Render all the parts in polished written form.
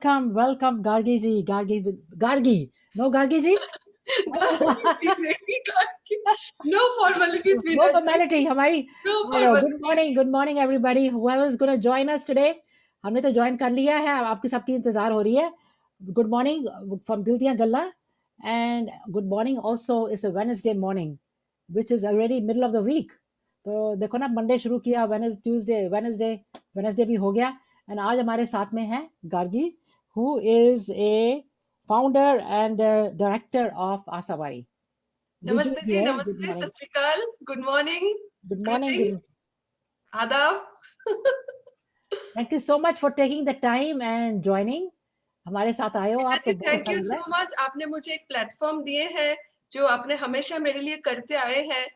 Welcome, Gargi ji. Gargi. No, Gargi ji. No formalities, No Veena ji. formality. हमारी. No Good formalities. morning, everybody. Whoever is going to join us today. हमने तो join कर लिया है. आपकी सबकी इंतजार हो रही है. Good morning from Dildiya Galla, and good morning also is a Wednesday morning, which is already middle of the week. तो देखो ना Monday शुरू किया, Wednesday भी हो गया, and आज हमारे साथ में है Gargi, who is a founder and director of Asawari. Viju Namaste ji, here. Good namaste, morning. sat sri akal. Good morning. Good morning. Greetings. Adab. Thank you so much for taking the time and joining. हमारे साथ आए हो Veena आप तो ji, बहुत thank अच्छा you लग रहा so है. much. आपने मुझे एक प्लेटफॉर्म दिए हैं जो आपने हमेशा मेरे लिए करते आए हैं.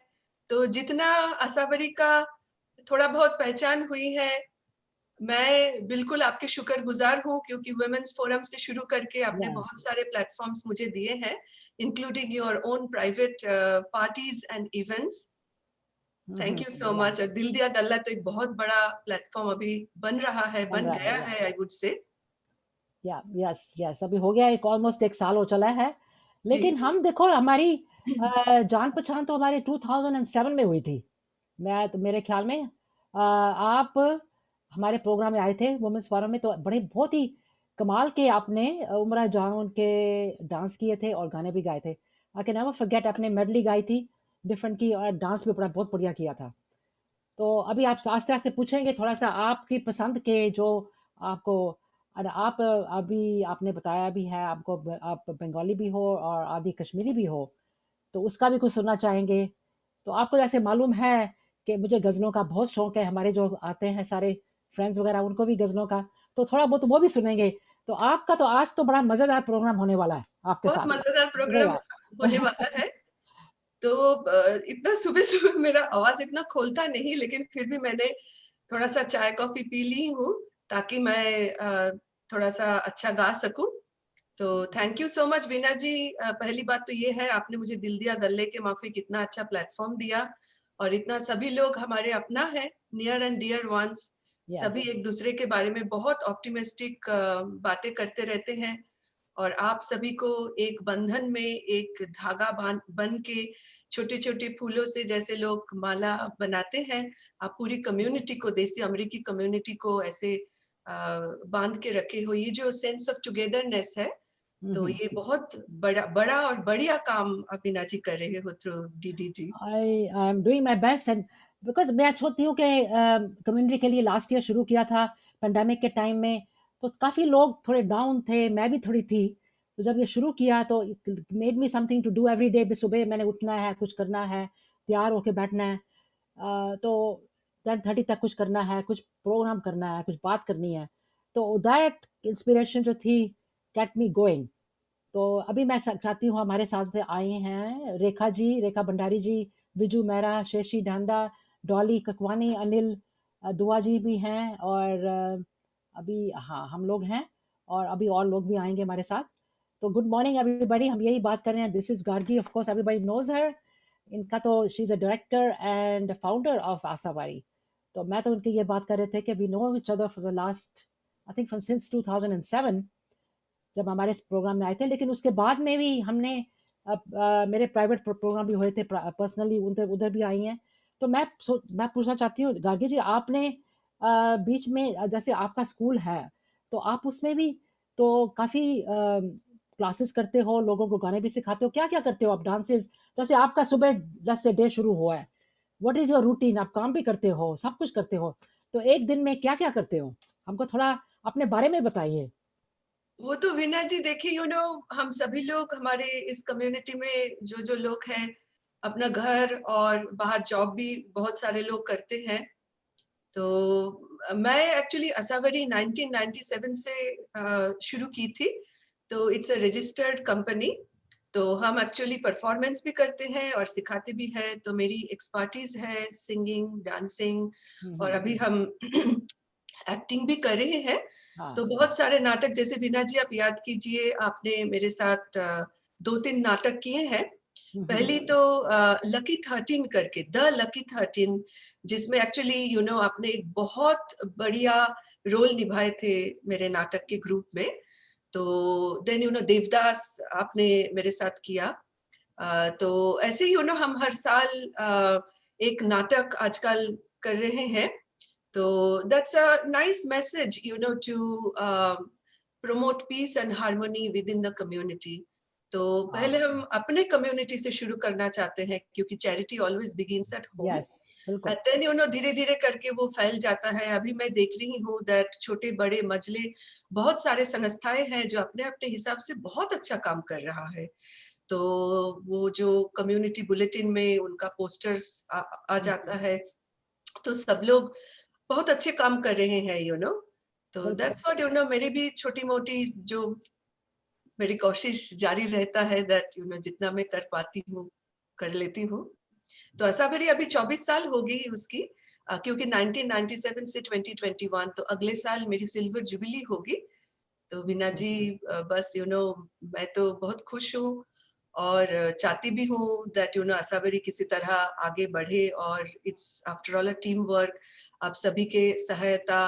तो जितना आसावरी का थोड़ा बहुत पहचान हुई है, मैं बिल्कुल आपके शुक्रगुजार हूँ क्योंकि वुमेन्स फोरम से शुरू करके आपने Yes. बहुत सारे प्लेटफॉर्म्स मुझे दिए हैं, including your own private parties and events. Thank you so much. और दिल दिया गल्ला तो एक बहुत बड़ा प्लेटफॉर्म अभी बन रहा है, बन गया है, आई वुड से. यस अभी हो गया, एक ऑलमोस्ट एक साल हो चला है. जी. लेकिन हम देखो हमारी जान पहचान तो हमारे 2007 में हुई थी. मैं तो मेरे ख्याल में आप हमारे प्रोग्राम में आए थे वुमेन्स फोरम में, तो बड़े बहुत ही कमाल के आपने उमरा जान के डांस किए थे और गाने भी गाए थे. आई कैन नेवर फॉरगेट, आपने मेडली गाई थी डिफरेंट की, और डांस भी बड़ा बहुत बढ़िया किया था. तो अभी आप आस्ते आस्ते पूछेंगे थोड़ा सा आपकी पसंद के जो आपको, और आप अभी आपने बताया भी है आपको, आप बंगाली भी हो और आदि कश्मीरी भी हो, तो उसका भी कुछ सुनना चाहेंगे. तो आपको जैसे मालूम है कि मुझे गज़लों का बहुत शौक है, हमारे जो आते हैं सारे फ्रेंड्स वगैरह उनको भी गज़लों का, तो थोड़ा बहुत वो भी सुनेंगे. तो आपका तो आज तो बड़ा मज़ेदार प्रोग्राम होने वाला है आपके बहुत साथ. मजेदार प्रोग्राम मज़ेदार. होने वाला है. तो इतना सुबह सुबह मेरा आवाज इतना खोलता नहीं, लेकिन फिर भी मैंने थोड़ा सा चाय कॉफी पी ली हूँ ताकि मैं थोड़ा सा अच्छा गा सकूं. तो thank you so much Veena ji. पहली बात तो ये है, आपने मुझे दिल दिया गल्ले के माफिक इतना अच्छा प्लेटफॉर्म दिया, और इतना सभी लोग हमारे अपना है, नियर एंड डियर वंस. सभी यस. एक दूसरे के बारे में बहुत ऑप्टिमिस्टिक बातें करते रहते हैं, और आप सभी को एक बंधन में एक धागा बन के छोटे छोटे फूलों से जैसे लोग माला बनाते हैं, आप पूरी कम्युनिटी को, देसी अमेरिकी कम्युनिटी को ऐसे बांध के रखे हो. ये जो सेंस ऑफ टुगेदरनेस है, तो ये बहुत बड़ा बड़ा और बढ़िया काम आप मीना जी कर रहे हो थ्रू डीडी जी. I am doing my best, and because मैं सोचती हूँ कि कम्युनिटी के लिए लास्ट ईयर शुरू किया था पेंडेमिक के टाइम में, तो काफ़ी लोग थोड़े डाउन थे, मैं भी थोड़ी थी. तो जब ये शुरू किया तो it made me something to do every day. सुबह मैंने उठना है, कुछ करना है, तैयार होके बैठना है. तो 10:30 तक कुछ करना है, कुछ प्रोग्राम करना है, कुछ बात करनी है. तो दैट इंस्पिरेशन जो थी केप्ट मी गोइंग. तो अभी मैं चाहती हूँ, हमारे साथ से आए हैं रेखा जी, रेखा भंडारी जी, बिजू मेहरा, शेषी ढांडा, डॉली ककवानी, अनिल दुआ जी भी हैं, और अभी हाँ हम लोग हैं, और अभी और लोग भी आएंगे हमारे साथ. तो गुड मॉर्निंग एवरीबॉडी. हम यही बात कर रहे हैं. This is Gargi, of course everybody knows her. इनका तो she is a director and founder of Asavari. तो मैं तो उनकी ये बात कर रहे थे कि we know each other for the last, I think from since 2007, जब हमारे इस प्रोग्राम में आए थे. लेकिन उसके बाद में भी हमने मेरे प्राइवेट प्रोग्राम भी हुए थे, पर्सनली उधर उधर भी आई हैं. तो मैं पूछना चाहती हूँ गार्गी जी, आपने बीच में जैसे आपका स्कूल है, तो आप उसमें भी तो काफ़ी क्लासेस करते हो, लोगों को गाने भी सिखाते हो, क्या क्या करते हो आप, डांसेस, जैसे आपका सुबह जैसे डे शुरू हुआ है, व्हाट इज़ योर रूटीन, आप काम भी करते हो, सब कुछ करते हो, तो एक दिन में क्या क्या करते हो, हमको थोड़ा अपने बारे में बताइए. वो तो वीना जी देखिए, हम सभी लोग हमारे इस कम्युनिटी में जो जो लोग हैं, अपना घर और बाहर जॉब भी बहुत सारे लोग करते हैं. तो मैं एक्चुअली असावरी 1997 से शुरू की थी. तो इट्स अ रजिस्टर्ड कंपनी. तो हम एक्चुअली परफॉर्मेंस भी करते हैं और सिखाते भी हैं. तो मेरी एक्सपर्टीज है सिंगिंग, डांसिंग, और अभी हम एक्टिंग भी कर रहे हैं. तो हाँ. बहुत सारे नाटक, जैसे बीना जी आप याद कीजिए, आपने मेरे साथ 2-3 नाटक किए हैं. पहली तो लकी 13 करके, द लकी 13, जिसमें एक्चुअली आपने एक बहुत बढ़िया रोल निभाए थे मेरे नाटक के ग्रुप में. तो देन देवदास आपने मेरे साथ किया। तो ऐसे ही हम हर साल एक नाटक आजकल कर रहे हैं। तो that's a nice message to promote peace and harmony with in the community. तो पहले हाँ, हम अपने कम्युनिटी से शुरू करना चाहते हैं, क्योंकि charity always begins at home. Yes, बिल्कुल। एंड देन धीरे-धीरे करके वो फैल जाता है। अभी मैं देख रही हूँ दैट छोटे-बड़े मजले बहुत सारे संस्थाएँ हैं जो अपने-अपने हिसाब से बहुत अच्छा काम कर रहा है। तो वो जो कम्युनिटी बुलेटिन में उनका पोस्टर्स आ हुँ, जाता है, तो सब लोग बहुत अच्छे काम कर रहे हैं तो बिल्कुल। दैट्स व्हाट मेरी भी छोटी-मोटी जो मेरी कोशिश जारी रहता है दैट जितना मैं कर पाती हूँ, कर लेती हूँ। तो ऐसा मेरी अभी 24 साल हो गई उसकी, क्योंकि 1997 से 2021 तो अगले साल मेरी सिल्वर जुबिली होगी। तो वीना हुँ, जी, बस मैं तो बहुत खुश हूँ और चाहती भी हूँ दैट असावरी किसी तरह आगे बढ़े, और it's after all a team work. आप सभी के सहायता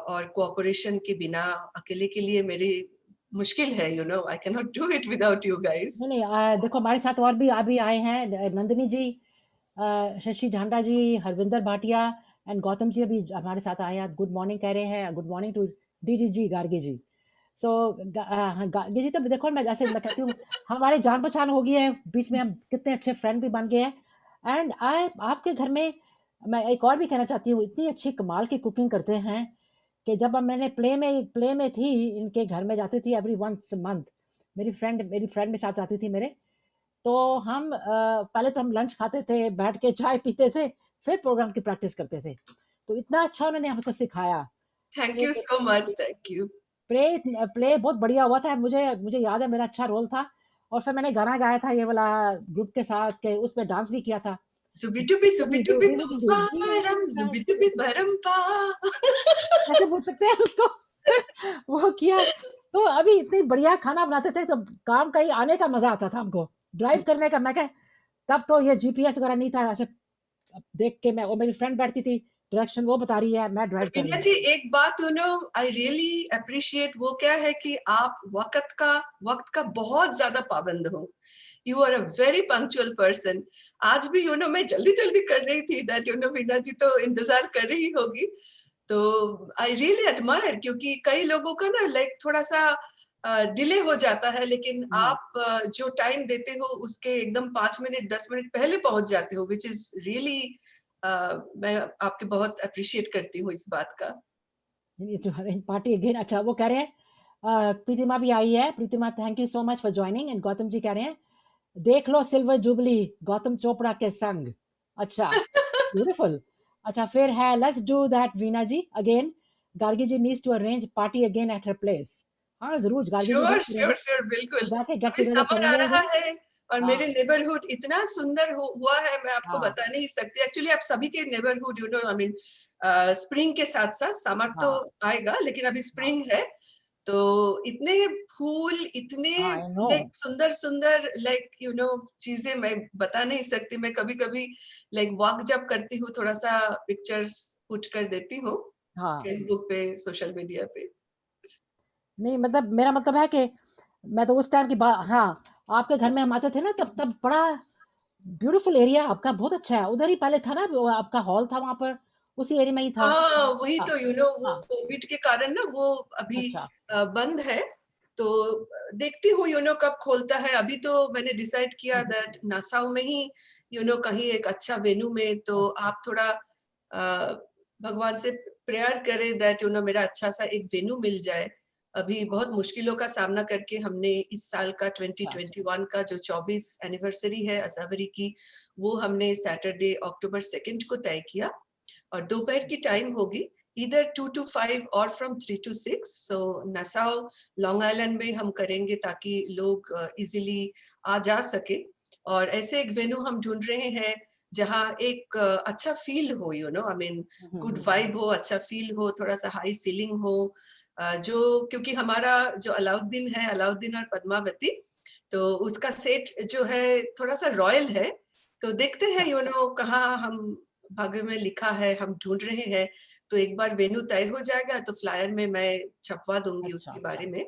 और कोऑपरेशन के बिना अकेले के लिए मेरी मुश्किल है। I can not do it without you guys. नहीं, नहीं, देखो हमारे साथ और भी अभी आए हैं, नंदिनी जी, शशि ढांडा जी, हरविंदर भाटिया एंड गौतम जी अभी हमारे साथ आए हैं, गुड मॉर्निंग कह रहे हैं, गुड मॉर्निंग टू डीजी जी, गार्गी जी। सो हाँ, गार्गी जी तो देखो मैं जैसे मैं कहती हूँ हमारी जान-पहचान हो गई है, बीच में हम कितने अच्छे फ्रेंड भी बन गए हैं। एंड आई आपके घर में मैं एक और भी कहना चाहती हूँ, इतनी अच्छी कमाल की कुकिंग करते हैं कि जब मैंने प्ले में थी, इनके घर में जाती थी एवरी वंस अ मंथ। मेरी फ्रेंड भी साथ आती थी मेरे। तो हम पहले तो हम लंच खाते थे, बैठ के चाय पीते थे, फिर प्रोग्राम की प्रैक्टिस करते थे। तो इतना अच्छा उन्होंने हमको सिखाया थैंक कि you so much, thank you. Play play बहुत बढ़िया हुआ था। मुझे मुझे याद है मेरा अच्छा रोल था और फिर मैंने गाना गाया था ये वाला ग्रुप के साथ के उसमें डांस भी किया था। सुबी-डुबी बम-बम, सुबी-डुबी बरम-पा। कैसे भूल सकते हैं उसको वो किया। तो अभी इतनी बढ़िया खाना बनाते थे तो काम कहीं आने का मजा आता था हमको, ड्राइव करने का। मैं क्या तब तो ये जीपीएस वगैरह नहीं था, ऐसे देख के मैं और मेरी फ्रेंड बैठती थी, डायरेक्शन वो बता रही है, मैं ड्राइव कर रही वीना हूँ। जी, एक बात आई रियली अप्रिशिएट, वो क्या है कि आप वक्त का बहुत ज्यादा पाबंद हो। You are a very punctual person. आज भी मैं जल्दी जल्दी कर रही थी दैट वीना जी तो इंतजार कर रही होगी। तो आई रियली एडमायर, क्योंकि कई लोगों का ना लाइक थोड़ा सा डिले हो जाता है, लेकिन हुँ। आप जो टाइम देते हो उसके एकदम 5 मिनट 10 मिनट पहले पहुंच जाते हो, विच इज रियली, मैं आपके बहुत अप्रिशिएट करती हूँ इस बात का। ये तो अरेंज पार्टी अगेन। अच्छा वो कह रहे हैं प्रीतिमा भी आई है। Pritima thank you so much for joining and Gautam ji कह रहे हैं देख लो सिल्वर जुबली गौतम चोपड़ा के संग। अच्छा, ब्यूटीफुल। अच्छा फिर है let's do that Veena ji again. Gargi ji needs to arrange party again at her place. हाँ जरूर गार्गी जी श्योर जरूर करेंगे। श्योर श्योर, बिल्कुल। जाके गेट अभी टुगेदर समर आ करेंगे एक रहा दिन। है और हाँ, मेरे नेबरहुड इतना सुंदर हुआ है, मैं आपको हाँ, बता नहीं सकती। एक्चुअली आप सभी के नेबरहुड आई मीन स्प्रिंग के साथ साथ समर तो हाँ, आएगा, लेकिन अभी हाँ, स्प्रिंग है। तो इतने फूल, इतने हाँ, आई नो। लाइक सुंदर सुंदर, लाइक चीजें मैं बता नहीं सकती। मैं कभी कभी लाइक वॉक जब करती हूँ, थोड़ा सा पिक्चर्स पुट कर देती हूँ हाँ, फेसबुक पे, सोशल मीडिया पे। नहीं मतलब मेरा मतलब है कि मैं तो उस टाइम की बात, हाँ, आपके घर में हम आते थे ना तब तब बड़ा ब्यूटीफुल एरिया आपका बहुत अच्छा है। उधर ही पहले था ना वो आपका हॉल था वहाँ पर, उसी एरिया में ही था। हाँ, वही हाँ, तो वो हाँ, कोविड के कारण ना वो अभी अच्छा। बंद है। तो देखती हूँ कब खोलता है। अभी तो मैंने डिसाइड किया हुँ, हुँ, दैट नासाउ में ही कहीं एक अच्छा वेन्यू में, तो यस, यस। आप थोड़ा भगवान से प्रेयर करें दैट मेरा अच्छा सा एक वेन्यू मिल जाए। अभी बहुत मुश्किलों का सामना करके हमने इस साल का अच्छा, अच्छा, 2021 का जो 24 एनिवर्सरी है असावरी की, वो हमने सैटरडे अक्टूबर 2 को तय किया। और दोपहर की टाइम होगी, इधर 2 टू 5 और from 3 to 6। So Nassau, Long Island में हम करेंगे ताकि लोग इजीली आ जा सके। और ऐसे एक वेन्यू हम ढूंढ रहे हैं जहाँ एक अच्छा फील हो, I mean hmm, hmm, good hmm, vibe हो, अच्छा फील हो, थोड़ा सा हाई सीलिंग हो। जो क्योंकि हमारा जो अलाउद्दीन और पद्मावती, तो उसका सेट जो है थोड़ा सा रॉयल है। तो देखते हैं अच्छा, कहाँ हम भाग्य में लिखा है, हम ढूंढ रहे हैं। तो एक बार वेन्यू तय हो जाएगा तो फ्लायर में मैं छपवा दूंगी अच्छा, उसके अच्छा। बारे में।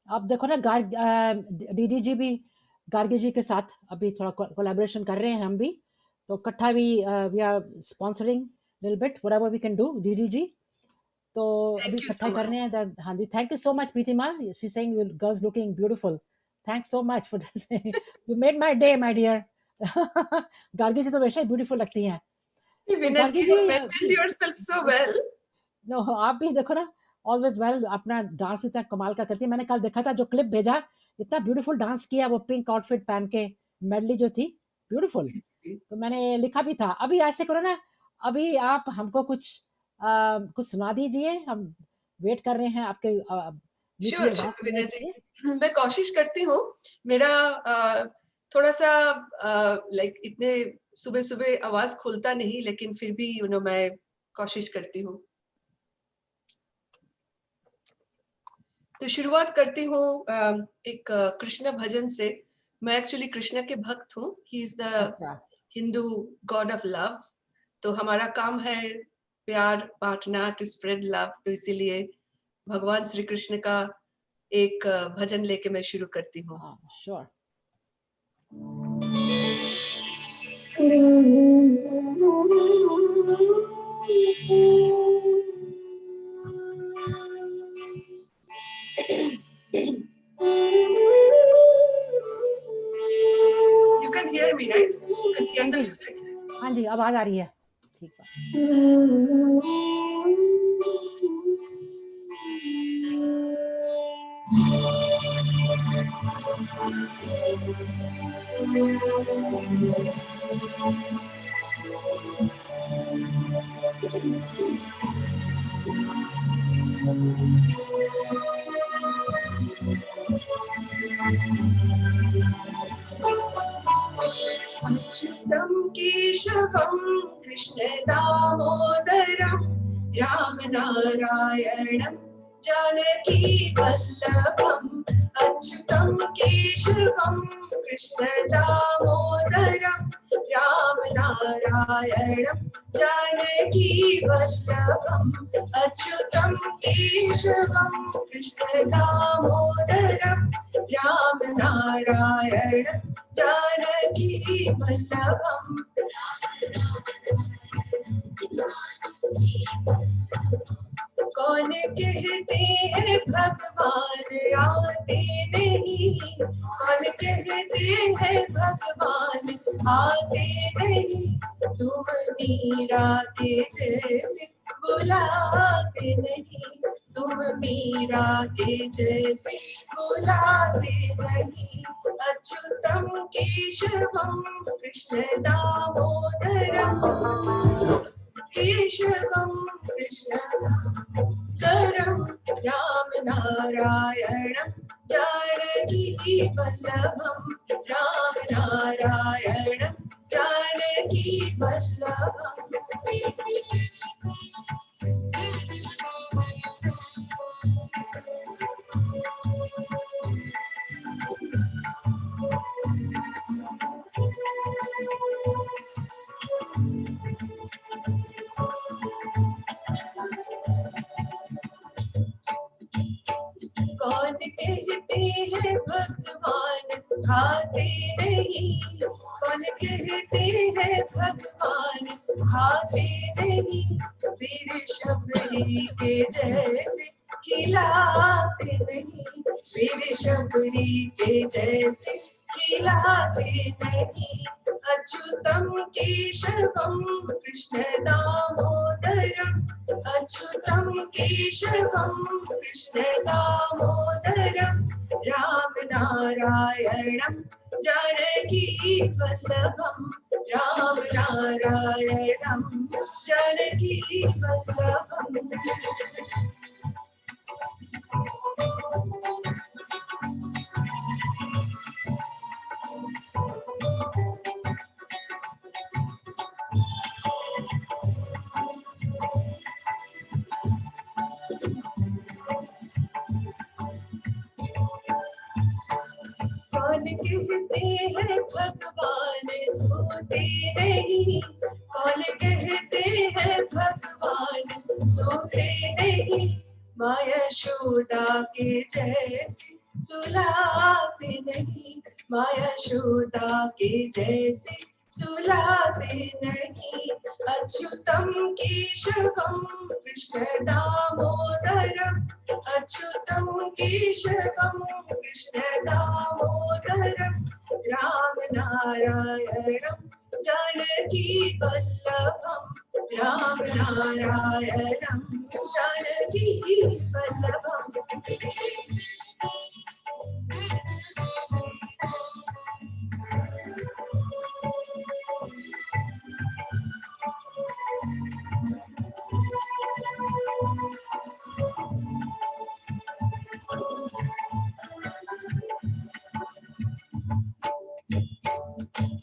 अब देखो ना डीडीजी भी गार्गी जी के साथ अभी थोड़ा कोलैबोरेशन कर रहे हैं हम भी, तो इकट्ठा भी we are sponsoring little bit whatever we can do DDG. तो अभी थैंक यू इकट्ठा सो मच। करने हैं। हाँ जी, thank you so much Pritima, she saying you girls looking beautiful. Thanks so much for this, you made my day my dear. Gargi ji तो वैसे ही ब्यूटीफुल लगती हैं। तो विनय गार्गी जी, जी you maintained yourself so well. No, आप भी देखो ना, ऑलवेज वेल, अपना डांस इतना कमाल का करती है। मैंने कल देखा था जो क्लिप भेजा, इतना ब्यूटीफुल डांस किया वो पिंक आउटफिट पहन के, मेडली जो थी, ब्यूटीफुल। तो मैंने लिखा भी था। अभी ऐसे करो ना, अभी आप हमको कुछ सुना दीजिए, हम वेट कर रहे हैं आपके मीठी श्योर आवाज श्योर सुनने विनय के लिए। जी, मैं कोशिश करती हूँ। मेरा थोड़ा सा लाइक इतने सुबह सुबह आवाज खुलता नहीं, लेकिन फिर भी मैं कोशिश करती हूँ। तो शुरुआत करती हूँ एक कृष्ण भजन से। मैं एक्चुअली कृष्ण के भक्त हूँ। ही इज द अच्छा। Hindu God of love. तो हमारा काम है प्यार बांटना, टू स्प्रेड लव। तो इसीलिए भगवान श्री कृष्ण का एक भजन लेके मैं शुरू करती हूँ। हाँ, sure. You can hear me, right? You can hear हाँ the जी, music. हाँ जी, आवाज आ रही है। ठीक है। अच्युतं केशवं कृष्ण दामोदरं रामनारायणं जानकी वल्लभम्। अच्युतं केशवं कृष्ण दामोदरं रामनारायणं जानकी वल्लभम्। अच्युतं केशवं कृष्ण दामोदरं रामनारायणं जानकी वल्लभम्। कौन कहते हैं भगवान आते नहीं, कौन कहते हैं भगवान आते नहीं। तुम मीरा के जैसे बुलाते नहीं, तुम मीरा के जैसे बुलाते नहीं। अच्युतम केशवम कृष्ण दामोदरम, केशवम कृष्ण दामोदरम रामनारायणं जानकी वल्लभम्। रामनारायणं जानकी वल्लभम्। कौन कहते हैं भगवान खाते नहीं, कौन कहते हैं भगवान खाते नहीं। फिर शबरी के जैसे खिलाते नहीं, फिर शबरी के जैसे खिलाते नहीं। अच्युतम केशवम कृष्ण दामोदरम, अच्युतं केशवं कृष्ण दामोदरं रामनारायणं जानकी वल्लभम्। रामनारायणं जानकी वल्लभम्। कौन कहते हैं भगवान सोते नहीं, कौन कहते हैं भगवान सोते नहीं। माया यशोदा के जैसे सुलाते नहीं, माया यशोदा के जैसे सुलाते नहीं। अच्युतम केशवम कृष्ण दामोदरम, अच्युतम केशवम कृष्ण दामोदरम, राम नारायणम जानकी वल्लभम, राम नारायणम जानकी वल्लभम।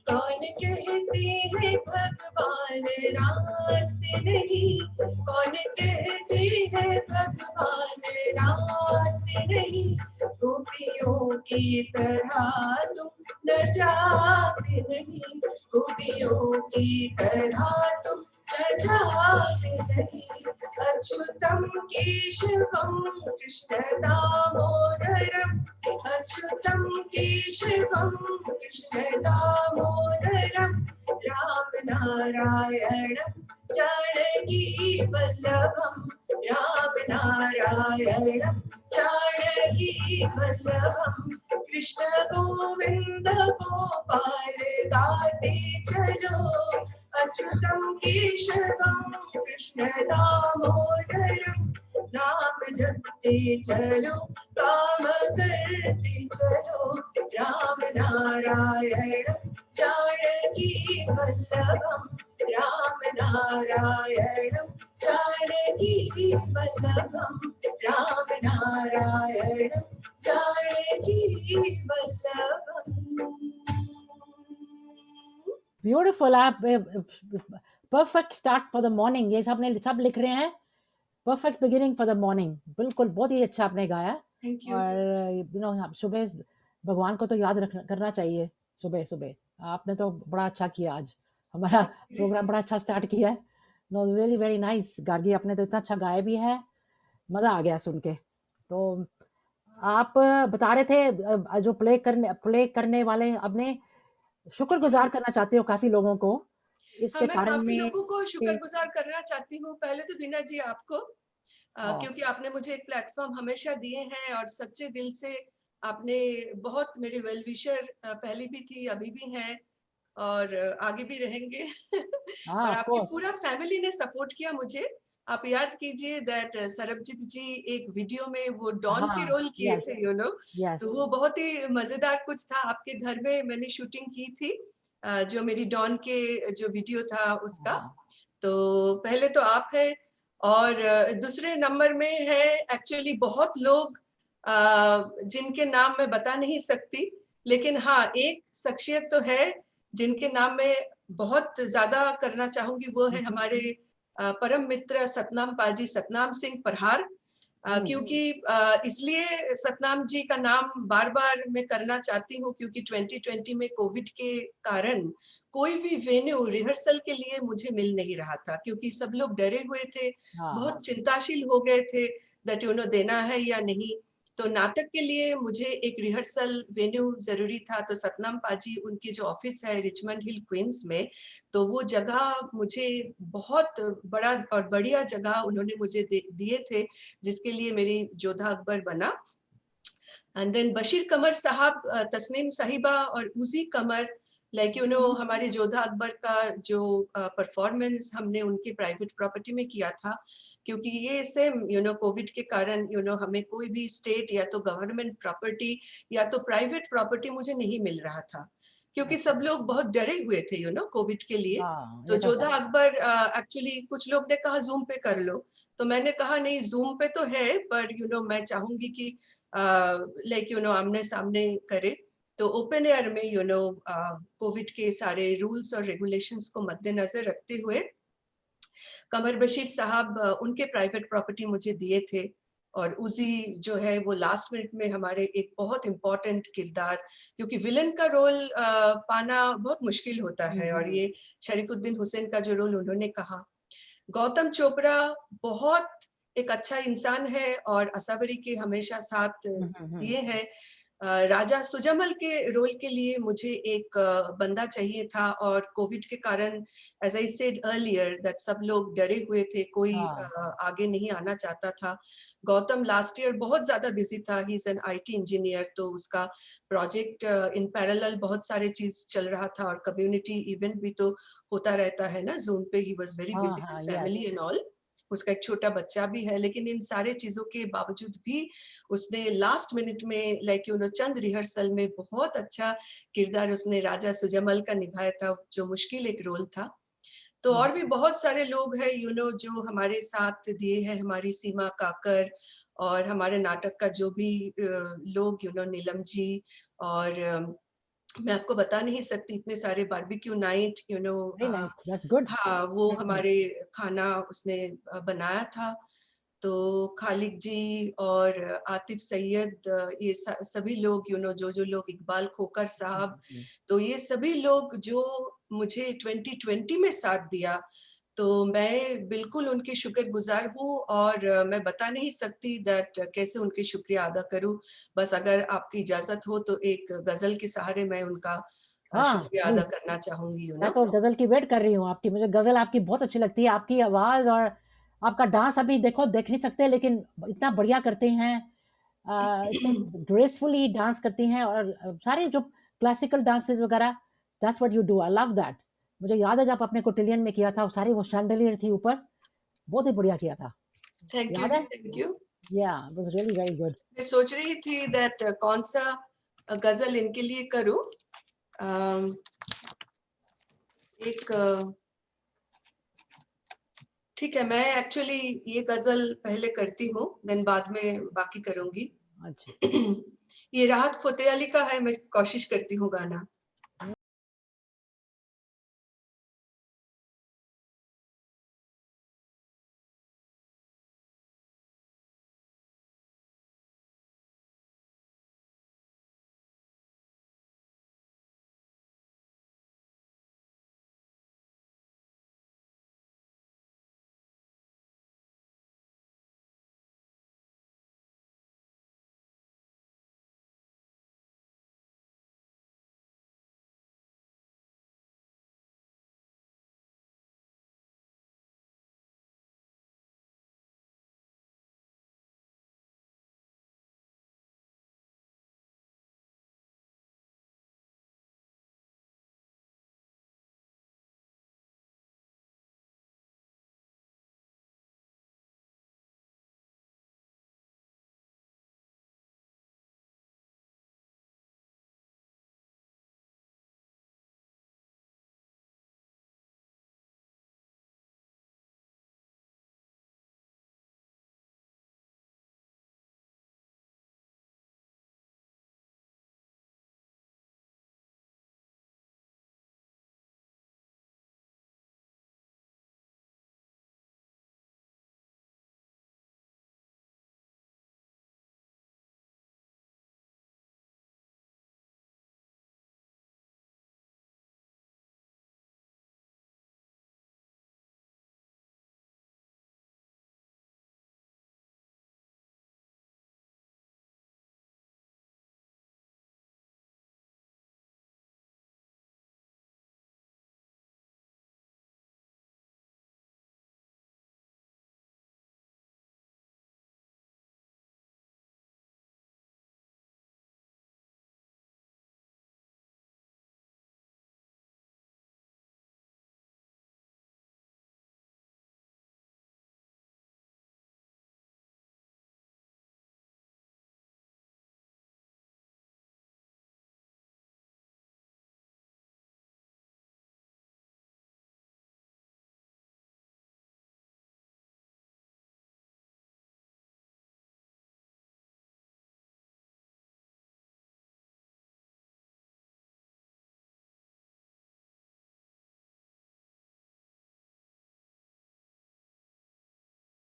कौन कहते हैं भगवान रास्ते नहीं, कौन कहते हैं भगवान रास्ते नहीं। गोपियों की तरह तुम न जाते नहीं, गोपियों की तरह तुम न जाते नहीं। अच्युतम केशवम कृष्ण दामोदरम, अच्युतम केशवम कृष्ण दामोदरम, राम नारायणं जानकी वल्लभम, राम नारायणं जानकी वल्लभम। कृष्ण गोविंद गोपाल गाते चलो, अच्युतम केशवम कृष्ण दामोदरम, नाम जपते चलो काम करते चलो, राम नारायण जानकी वल्लभम, राम नारायण जानकी वल्लभम, राम नारायण जानकी वल्लभम। ब्यूटीफुल। आप perfect start for the morning, ये सब लिख रहे हैं, perfect beginning for the morning. बिल्कुल, बहुत ही अच्छा आपने गाया। Thank you. और सुबह भगवान को तो याद करना चाहिए सुबह सुबह। आपने तो बड़ा अच्छा किया आज, हमारा प्रोग्राम बड़ा अच्छा स्टार्ट किया है। No, really very nice Gargi, आपने तो इतना अच्छा गाया भी है, मज़ा आ गया सुन के। तो आप बता रहे थे जो प्ले करने वाले, अपने शुक्रगुजार करना चाहते हो काफ़ी लोगों को हाँ, इसके मैं कारण काफ़ी में लोगों को कि शुक्रगुज़ार करना चाहती हूँ। पहले तो बीना जी आपको, हाँ, क्योंकि आपने मुझे एक प्लेटफ़ॉर्म हमेशा दिए हैं और सच्चे दिल से आपने बहुत मेरे वेल विशर पहले भी थी, अभी भी हैं और आगे भी रहेंगे। हाँ, और ऑफ आपकी कोर्स। पूरा फैमिली ने सपोर्ट किया मुझे। आप याद कीजिए दैट सरबजीत जी एक वीडियो में वो डॉन के हाँ, रोल किए यस, थे, यू नो। यस। तो वो बहुत ही मज़ेदार कुछ था। आपके घर में मैंने शूटिंग की थी, जो मेरी डॉन के जो वीडियो था उसका। हाँ, तो पहले तो आप हैं और दूसरे नंबर में है एक्चुअली बहुत लोग जिनके नाम मैं बता नहीं सकती, लेकिन हाँ, एक शख्सियत तो है जिनके नाम मैं बहुत ज़्यादा करना चाहूँगी, वो है हमारे परम मित्र सतनाम पाजी, सतनाम सिंह परहार। हुँ, क्योंकि इसलिए सतनाम जी का नाम बार-बार मैं करना चाहती हूँ क्योंकि 2020 में कोविड के कारण कोई भी वेन्यू रिहर्सल के लिए मुझे मिल नहीं रहा था, क्योंकि सब लोग डरे हुए थे, हाँ, बहुत चिंताशील हो गए थे दैट यू नो देना है या नहीं। तो नाटक के लिए मुझे एक रिहर्सल वेन्यू ज़रूरी था, तो सतनाम पाजी उनकी जो ऑफ़िस है रिचमंड हिल, क्वींस में, तो वो जगह मुझे बहुत बड़ा और बढ़िया जगह उन्होंने मुझे दिए थे, जिसके लिए मेरी जोधा अकबर बना। एंड देन बशीर कमर साहब, तस्नीम साहिबा और उसी कमर, लाइक यू नो हमारे जोधा अकबर का जो परफॉर्मेंस हमने उनकी प्राइवेट प्रॉपर्टी में किया था, क्योंकि ये सेम यू नो कोविड के कारण यू नो हमें कोई भी स्टेट या तो गवर्नमेंट प्रॉपर्टी या तो प्राइवेट प्रॉपर्टी मुझे नहीं मिल रहा था, क्योंकि अच्छा, सब लोग बहुत डरे हुए थे यू नो कोविड के लिए। हाँ, तो ये तो है। जोधा अकबर एक्चुअली कुछ लोग ने कहा जूम पे कर लो, तो मैंने कहा नहीं, जूम पे तो है पर यू नो मैं चाहूंगी कि लाइक यू नो आमने सामने करे। तो ओपन एयर में यू नो कोविड के सारे रूल्स और रेगुलेशंस को मद्देनजर रखते हुए कमर बशीर साहब उनके प्राइवेट प्रॉपर्टी मुझे दिए थे। और उसी जो है वो लास्ट मिनट में हमारे एक बहुत इम्पोर्टेंट किरदार, क्योंकि विलन का रोल पाना बहुत मुश्किल होता हुँ, है, और हुँ, ये शरीफुद्दीन हुसैन का जो रोल उन्होंने कहा। गौतम चोपड़ा बहुत एक अच्छा इंसान है और असावरी के हमेशा साथ हुँ, हुँ, हुँ। दिए हैं। राजा सुजमल के रोल के लिए मुझे एक बंदा चाहिए था, और कोविड के कारण, as I said earlier, that सब लोग डरे हुए थे, कोई हाँ, आगे नहीं आना चाहता था। गौतम लास्ट ईयर बहुत ज़्यादा बिज़ी था, he is an IT engineer, तो उसका प्रोजेक्ट इन पैरेलल बहुत सारे चीज़ चल रहा था, और कम्युनिटी इवेंट भी तो होता रहता है ना ज़ूम पे, ही वाज़ वेरी हाँ, बिज़ी हाँ, with yes. Family and all. उसका एक छोटा बच्चा भी है, लेकिन इन सारे चीज़ों के बावजूद भी उसने लास्ट मिनट में, like you know, Chand rehearsal में बहुत अच्छा किरदार उसने राजा सुजमल का निभाया था, जो मुश्किल एक रोल था। तो हुँ, और भी बहुत सारे लोग हैं, यू नो, जो हमारे साथ दिए हैं, हमारी सीमा काकर, और हमारे नाटक का जो भी लोग, यू नो, नीलम जी, और मैं आपको बता नहीं सकती, इतने सारे barbecue night, you know, very nice, that's good. हाँ, वो हुँ, हमारे खाना उसने बनाया था। तो खालिक जी और आतिफ सैयद, ये सभी लोग, यू नो, जो लोग, इकबाल खोकर हुँ, साहब, हुँ। तो ये सभी लोग जो मुझे 2020 में साथ दिया, तो मैं बिल्कुल उनकी शुक्रगुज़ार हूँ, और मैं बता नहीं सकती दैट कैसे उनकी शुक्रिया अदा करूँ। बस अगर आपकी इजाज़त हो तो एक गज़ल के सहारे मैं उनका हाँ, शुक्रिया अदा प्लीज़। करना चाहूँगी, यू मैं नो। तो गज़ल की वेट कर रही हूँ आपकी, मुझे गज़ल आपकी बहुत अच्छी लगती है, आपकी आवाज़ और आपका डांस अभी देखो देख नहीं सकते लेकिन इतना बढ़िया करते हैं। इतने ग्रेसफुली डांस करती हैं और सारे जो क्लासिकल डांसेज़ वगैरह that's what you do, I love that. मुझे याद है जब आपने कोटिलियन में किया था, सारी वो शैंडेलियर थी ऊपर, बहुत ही बढ़िया किया था। थैंक यू याद जी, है? Thank you. Yeah it was really very good. मैं सोच रही थी दैट कौन-सा गज़ल इनके लिए करूँ। अम, एक ठीक है, मैं एक्चुअली ये गज़ल पहले करती हूँ, देन बाद में बाकी करूँगी। अच्छा। ये राहत फ़तेह अली का है, मैं कोशिश करती हूँ गाना।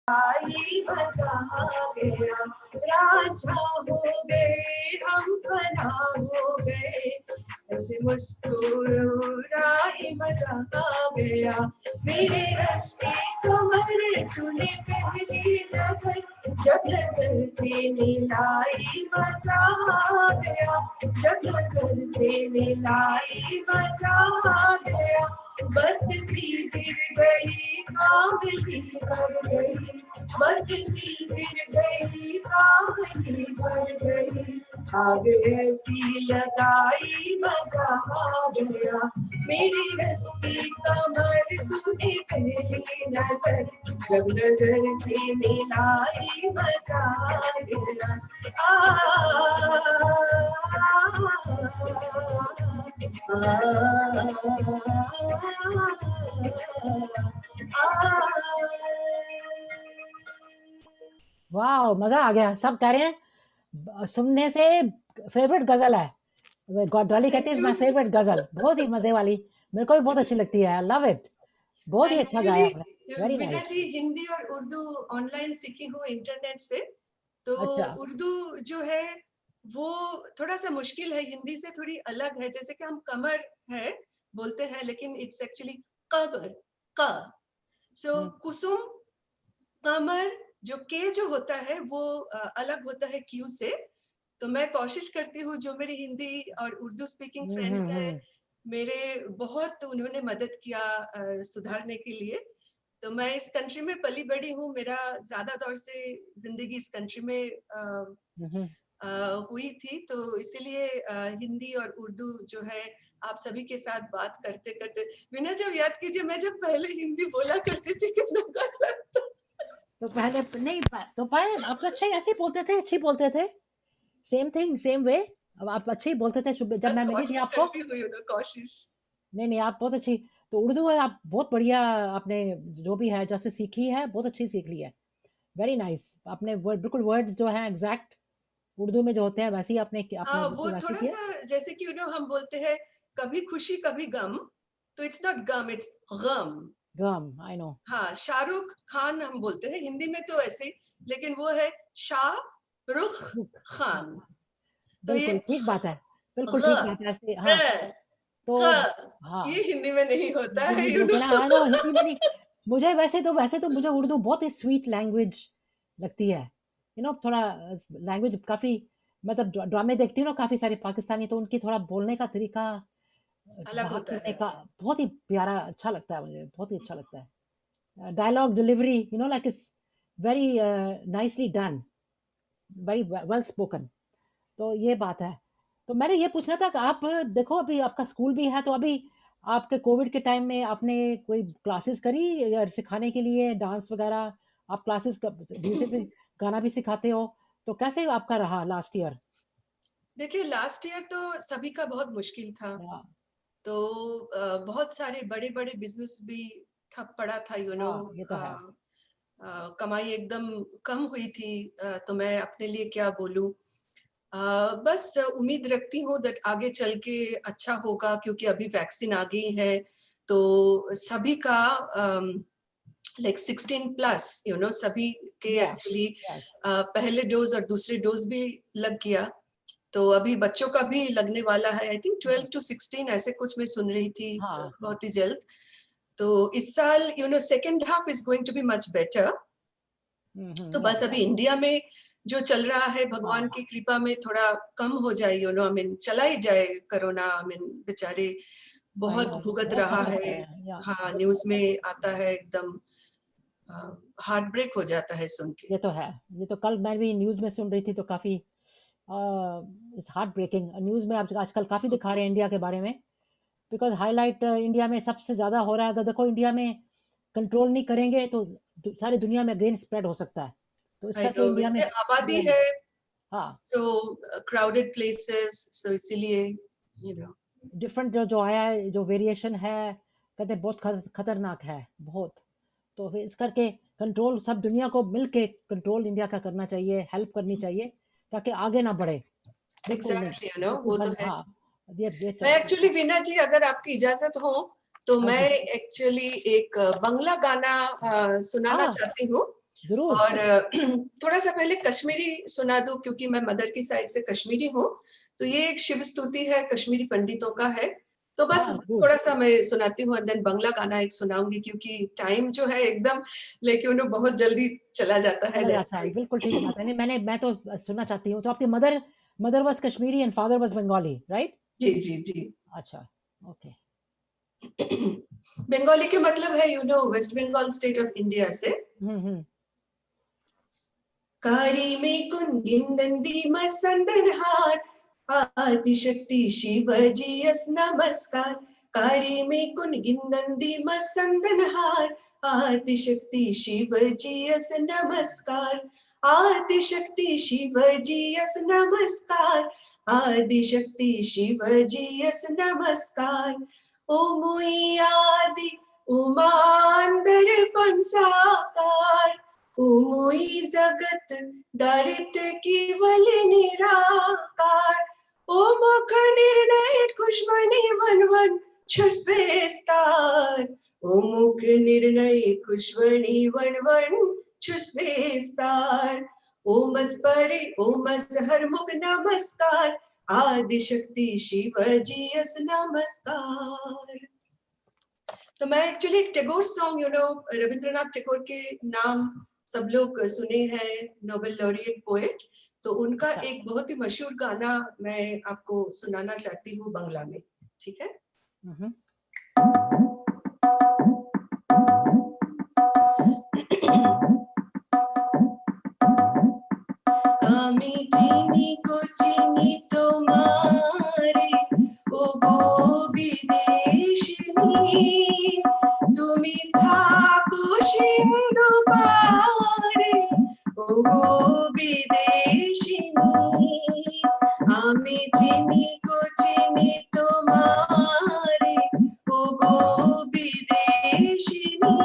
आई मजा आ गया, रांझा हो गए हम, फना हो गए, ऐसे मुस्कुराए मजा आ गया, मेरे रश्के कमर तूने पहली नजर जब नजर से मिलाई मजा आ गया, जब नजर से मिलाई मजा आ गया, बर्फ सी गिर गई कामली कर गई, बर्फ सी गिर गई कामली कर गई, आग ऐसी लगाई मजा आ गया, मेरी रस्ती कमर तूने पहली नजर, जब नजर से मिलाई मजा आ गया, वाओ, मजा आ गया। सब कह रहे हैं सुनने से फेवरेट गजल है। डॉली कहती है थैंक माय यू। फेवरेट गजल, बहुत ही मजे वाली। मेरे को भी बहुत अच्छी लगती है, आई लव इट। बहुत ही अच्छा गाया आपने, वेरी वीना नाइस। जी हिंदी और उर्दू ऑनलाइन सीखी हूँ इंटरनेट से, तो अच्छा, उर्दू जो है वो थोड़ा सा मुश्किल है, हिंदी से थोड़ी अलग है। जैसे कि हम कमर है बोलते हैं, लेकिन इट्स एक्चुअली कबर, क। सो कुसुम, कमर, जो के जो होता है वो अलग होता है क्यू से। तो मैं कोशिश करती हूँ, जो मेरी हिंदी और उर्दू स्पीकिंग फ्रेंड्स हैं, मेरे बहुत उन्होंने मदद किया सुधारने के लिए। तो मैं इस कंट्री में पली बड़ी हूँ, मेरा ज्यादा दौर से जिंदगी इस कंट्री में हुई थी, तो इसीलिए हिंदी और उर्दू जो है आप सभी के साथ बात करते करते, विनय जब याद कीजिए मैं जब पहले हिंदी बोला करती थी कितना गलत था। तो पहले नहीं तो पहले आप तो अच्छा ही ऐसे ही बोलते थे, अच्छी बोलते थे, सेम थिंग सेम वे। अब आप अच्छे ही बोलते थे जब बस मैं मिली थी कोशिश आपको। करती हुई ना, कोशिश। नहीं नहीं, आप बहुत अच्छी। तो उर्दू है, आप बहुत बढ़िया। आपने जो भी है जैसे सीखी है, बहुत अच्छी सीख ली है, वेरी नाइस। आपने बिल्कुल वर्ड्स जो है एग्जैक्ट उर्दू में जो होते हैं वैसे ही आपने आपने हाँ, वो बिल्कुल वैसे थोड़ा किया। सा जैसे कि हम बोलते हैं कभी खुशी कभी गम, तो इट्स नॉट गम, इट्स गम। गम, आई नो। हाँ, शाहरुख खान हम बोलते हैं हिंदी में तो ऐसे, लेकिन वो है शाहरुख हाँ, खान। तो ये बिल्कुल ठीक बात है, बिल्कुल ठीक ग, बात है ऐसे, हाँ। र, तो ख, हाँ, ये हिंदी में नहीं होता हिंदी है, में बिल्कुल ना, हाँ नो, हिंदी में नहीं। मुझे वैसे तो मुझे उर्दू बहुत ही स्वीट लैंग्वेज लगती है। थोड़ा लैंग्वेज काफ़ी, मतलब ड्रामे देखती हूँ ना काफ़ी सारे पाकिस्तानी, तो उनकी थोड़ा बोलने का तरीका, अलग बात होता करने है। का बहुत ही प्यारा, अच्छा लगता है मुझे, बहुत ही अच्छा लगता है। Dialogue delivery, like it's very nicely done, very well spoken. तो ये बात है। तो मैंने ये पूछना था कि आप देखो अभी आपका स्कूल भी है, तो अभी आपके कोविड के टाइम में आपने कोई क्लासेस करी या सिखाने के लिए डांस वगैरह? आप क्लासेस म्यूजिक भी, गाना भी सिखाते हो, तो कैसे आपका रहा लास्ट ईयर? देखिए लास्ट ईयर तो सभी का बहुत मुश्किल था, हाँ, तो बहुत सारे बड़े बड़े बिजनेस भी ठप पड़ा था, हाँ, ये तो है। कमाई एकदम कम हुई थी। तो मैं अपने लिए क्या बोलूं, बस उम्मीद रखती हूँ दैट आगे चल के अच्छा होगा, क्योंकि अभी वैक्सीन आ गई है, तो सभी का लाइक 16 प्लस सभी के या, एक्चुअली यस, पहले डोज और दूसरे डोज भी लग गया। तो अभी बच्चों का भी लगने वाला है, आई थिंक 12 to 16 ऐसे कुछ मैं सुन रही थी, हाँ, हाँ, बहुत ही जल्द। तो इस साल second half is going to be much better. तो या, बस अभी इंडिया में जो चल रहा है, भगवान हाँ, की कृपा में थोड़ा कम हो जाए, आई मीन चला ही जाए कोरोना, आई मीन बेचारे आई बहुत नो, भुगत बहुत रहा खतर है। है, या, हाँ, न्यूज में आता है, एकदम हार्ट ब्रेक हो जाता है सुन के। ये तो है। ये तो कल मैं भी न्यूज़ में सुन रही थी, तो काफ़ी इट्स हार्ट ब्रेकिंग। न्यूज़ में आप आजकल काफ़ी दिखा रहे हैं इंडिया के बारे में, बिकॉज़ हाइलाइट इंडिया में सबसे ज़्यादा हो रहा है। अगर देखो इंडिया में कंट्रोल नहीं करेंगे तो सारी दुनिया में अगेन स्प्रेड हो सकता है। तो इस आई करके नो, इंडिया में आबादी इंडिया में है, हाँ, तो क्राउडेड प्लेसेस, सो इसीलिए डिफरेंट जो आया है, जो वेरिएशन है, कहते हैं बहुत खतरनाक है, बहुत। तो फिर इस करके कंट्रोल सब दुनिया को मिल के कंट्रोल इंडिया का करना चाहिए, हेल्प करनी चाहिए, ताकि आगे ना बढ़े। बिल्कुल नहीं, एग्जैक्टली, बिल्कुल वो तो बंद, है। हाँ, ये मैं एक्चुअली वीना जी, अगर आपकी इजाजत हो तो हाँ मैं जी, एक्चुअली एक बंगला गाना सुनाना हाँ, चाहती हूँ। ज़रूर। और थोड़ा सा पहले कश्मीरी सुना दूं, क्योंकि मैं मदर की साइड से कश्मीरी हूँ। तो ये एक शिव स्तुति है, कश्मीरी पंडितों का है। तो बस हाँ, good. थोड़ा सा मैं सुनाती हूँ, एंड देन बंगला गाना एक सुनाऊंगी, क्योंकि टाइम जो है एकदम लेके उन्हें बहुत जल्दी चला जाता है। चला That's जाता है, why. बिल्कुल ठीक बात है। नहीं, मैं तो सुनना चाहती हूँ। तो आपकी mother was Kashmiri and father was Bengali, right? जी जी जी। अच्छा, ओके। बंगाली के मतलब है west Bengal state of India से। हम्म। कारिमे कुंगिंदंदी मसंदनहार, आदिशक्ति शिवजीयस नमस्कार। कारिमे कुंगिंदंदी मसंदनहार, आदिशक्ति शिवजीयस नमस्कार। आदिशक्ति शिवजीयस नमस्कार, आदिशक्ति शिवजीयस नमस्कार। ओ मुई आदि उमांदर पंसाकार, उमुई जगत दरित केवल निराकार। ओ मुख निर्णय खुशबनी वन वन छुस्वेस्तार, ओ मुख निर्णय खुशबनी वन वन छुस्वेस्तार। ओमस परे ओमस हर मुख नमस्कार, आदिशक्ति शिवजीयस नमस्कार। तो मैं एक्चुअली एक टैगोर सॉन्ग रविंद्रनाथ टैगोर के नाम सब लोग सुने हैं, नोबेल लॉरिएट पोएट, तो उनका अच्छा। एक बहुत ही मशहूर गाना मैं आपको सुनाना चाहती हूँ बांग्ला में, ठीक है? हम्म। আমি চিনি গো চিনি তোমারে, ও গো বিদেশিনী, তুমি থাকো সিন্ধু পারে, ও গো বিদেশিনী। আমি চিনি গো চিনি তোমারে, ও গো বিদেশিনী।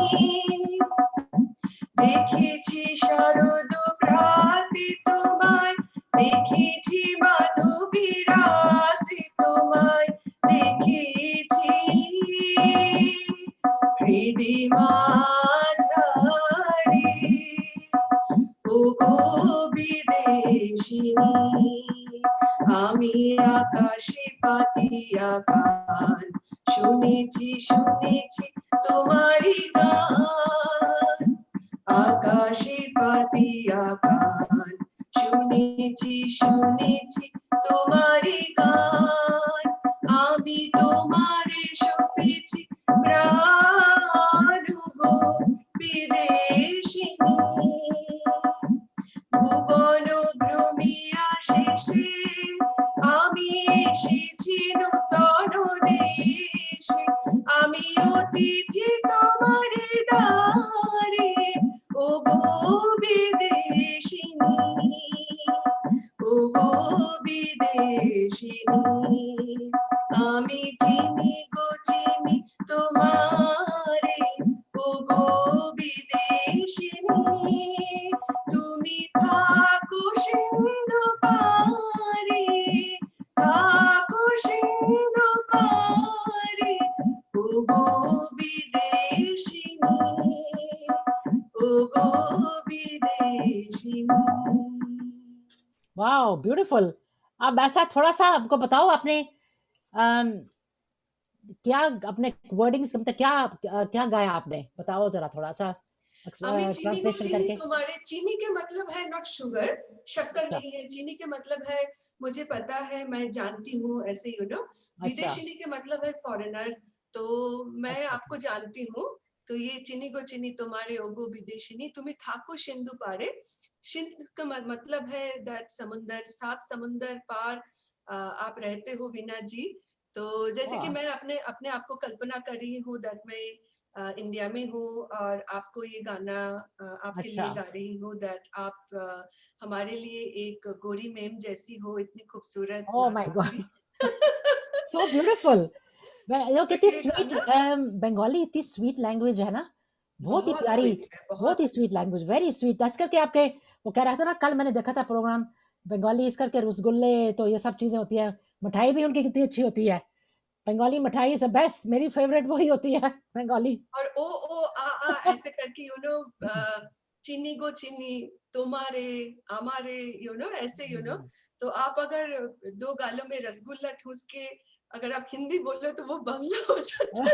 দেখেছি শারদ প্রাতে তোমায়, দেখেছি মাধবী রাতে তোমায়, দেখেছি হৃদি মাঝারে, ও গো বিদেশিনী। আমি আকাশে পাতিয়া গান, শুনেছি শুনেছি তোমারই গান। আকাশে পাতিয়া গান, শুনেছি শুনেছি তোমারই গান। আমি তোমারে সপেছি প্রাণ গো বিদেশিনী। ভুবন ভ্রমিয়া শেষে আমি এসেছি নূতন দেশে, আমি অতিথি তোমারে দ্বারে, ও গো বিদেশিনী, ও গো বিদেশিনী। আমি চিনি গো চিনি তোমারে, ও গো বিদেশিনী, তুমি থাকো সিন্ধু পারে, থাকো সিন্ধু পারে, ও গো বিদেশিনী, ও গো বিদেশিনী। Wow, beautiful. अब ऐसा थोड़ा सा आपको बताओ, आपने क्या अपने वर्डिंग्स मतलब क्या गाया आपने, बताओ जरा थोड़ा सा আমি চিনি গো ट्रांसलेशन চিনি करके। तुम्हारे, चीनी के मतलब है नॉट शुगर, शक्कर अच्छा। नहीं है। चीनी के मतलब है मुझे पता है, मैं जानती हूँ, ऐसे अच्छा। विदेशिनी के मतलब है फॉरेनर, तो मैं अच्छा। आपको जानती हूँ। तो ये चीनी गो चीनी तुम्हारे ओगो विदेशिनी, तुम्हें थाको सिंधु पारे। सिंधु का मतलब है दैट समुंदर, सात समुंदर पार आप रहते हो वीना जी। तो जैसे कि वाह। मैं अपने अपने आप को कल्पना कर रही हूँ दैट मैं इंडिया में हूँ और आपको ये गाना आपके अच्छा। लिए गा रही हूँ, दैट आप हमारे लिए एक गोरी मैम जैसी हो, इतनी खूबसूरत ओह माय नाजुक गॉड, सी। So beautiful. तो कितनी ये स्वीट, गाना बंगाली इतनी स्वीट लैंग्वेज है ना, बहुत ही बहुत प्यारी, स्वीट है, बहुत बहुत ही sweet. Sweet language, very sweet. खास करके आपके, वो कह रहा था ना, कल मैंने देखा था प्रोग्राम, बंगाली इस करके रसगुल्ले, तो ये सब चीजें होती है, मिठाई भी उनकी कितनी अच्छी होती है। बंगाली मिठाई इज द बेस्ट, मेरी फेवरेट वही होती है बंगाली। और ओ आ ऐसे करके चीनी गो चीनी तुम्हारे हमारे ऐसे तो आप अगर दो गालों में रसगुल्ला ठूस के अगर आप हिंदी बोलो तो वो बांग्ला हो जाता है।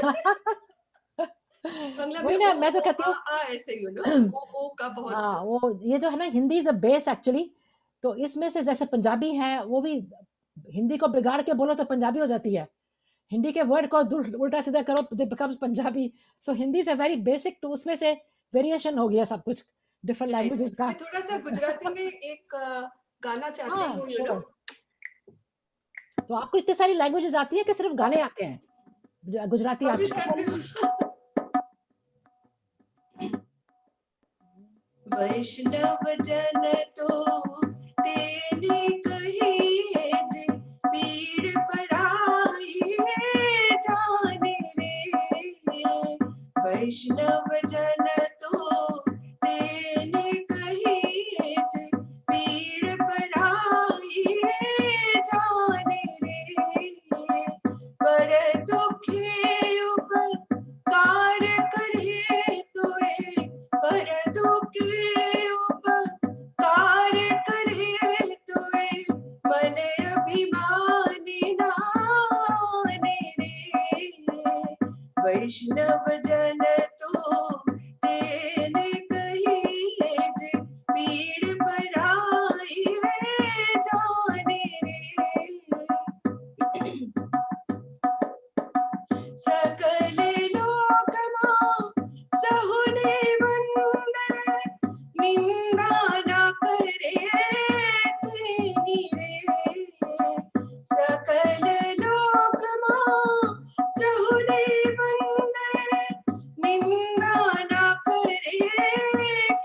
बांग्ला में वही ओ ना, मैं तो ओ कहती आ हूँ आ ऐसे ओ का बहुत हाँ, वो ये जो है ना, Hindi is a base actually. तो इसमें से जैसे पंजाबी है, वो भी हिंदी को बिगाड़ के बोलो तो पंजाबी हो जाती है। हिंदी के वर्ड को उल्टा-सीधा करो तो it becomes Punjabi. So Hindi is a very basic, तो उसमें से वेरिएशन हो गया सब कुछ, डिफरेंट राइट। लैंग्वेजेज़ का। मैं थोड़ा-सा गुजराती में एक गाना चाहती हाँ, हूँ, श्योर। तो आपको इतनी सारी लैंग्वेजेज़ आती हैं कि सिर्फ़ गाने आते हैं? गुजराती कोशिश आती है करती बोलनी? हूँ। वैष्णव जन तो तेने कही है जे पीड़ पराई है जाने रे। वैष्णव जन तो तेने कही है जे पीड़ पराई है जाने रे। पर दुखे उपकार करे तोए, पर दुखे उपकार करे तोए, मन अभिमानी नाने रे। वैष्णव जन तो तेने कही है जे पीड़ पराई है जाने रे। सकल लोकमा सहुने वंदे, निंदा न करे तेनी रे। सकल लोकमा सहुने वंदे, निंदा न करे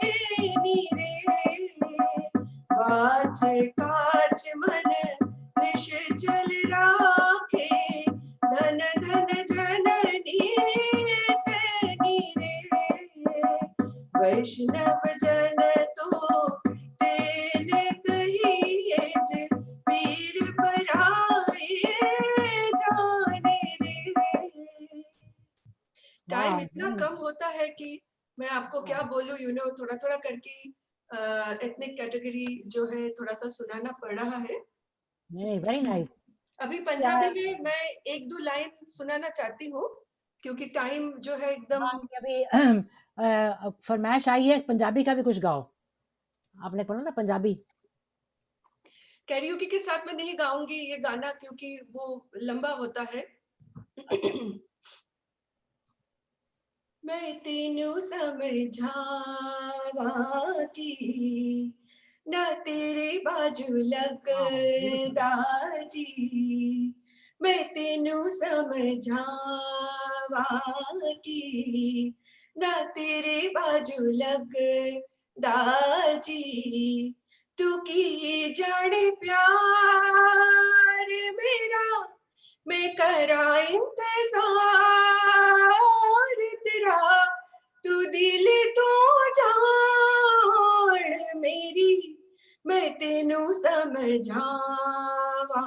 तेनी रे। वाच काच मन निश्चल राखे, धन धन जननी तेनी रे। वैष्णव जन तो तेने कही है जे पीड़ पराई जाने रे। टाइम वाह! इतना कम होता है कि मैं आपको क्या बोलूं, थोड़ा थोड़ा करके एथनिक कैटेगरी जो है थोड़ा सा सुनाना पड़ रहा है। नहीं, वेरी नाइस। अभी क्या पंजाबी में मैं एक दो लाइन सुनाना चाहती हूँ, क्योंकि टाइम जो है एकदम। हाँ, कि अभी फरमाइश आई है पंजाबी का भी कुछ गाओ। आपने बोला ना पंजाबी। कैरियोकी के साथ मैं नहीं गाऊंगी ये गाना, क्योंकि वो लंबा होता है। मैं तेनू समझावा की ना तेरे बाजू वाओ! ब्यूटीफुल। लगदा जी। मैं तेनू समझावा की ना तेरे बाजू लगदा जी। तू की जाने प्यार मेरा, मैं करा इंतजार तेरा। तू दिल तो जान मेरी, मैं तेनू समझावा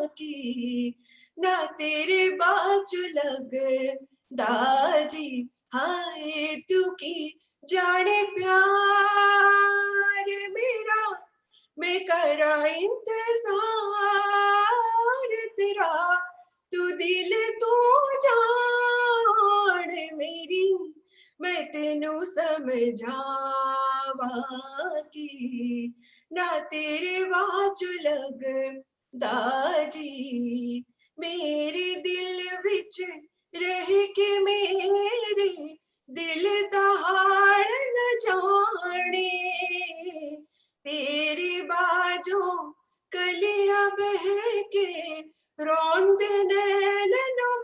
की ना तेरे बाजू लगदा जी। हाय तू की जाने प्यार मेरा, मैं करा इंतजार तेरा। तू दिल तो जान मेरी, मैं तेनू समझावा की ना तेरे बाजू लगदा जी। मेरे दिल विच रह के मेरे दिल दा हाल न जाने, तेरी बाजू कलियां बह के रोंदे नैन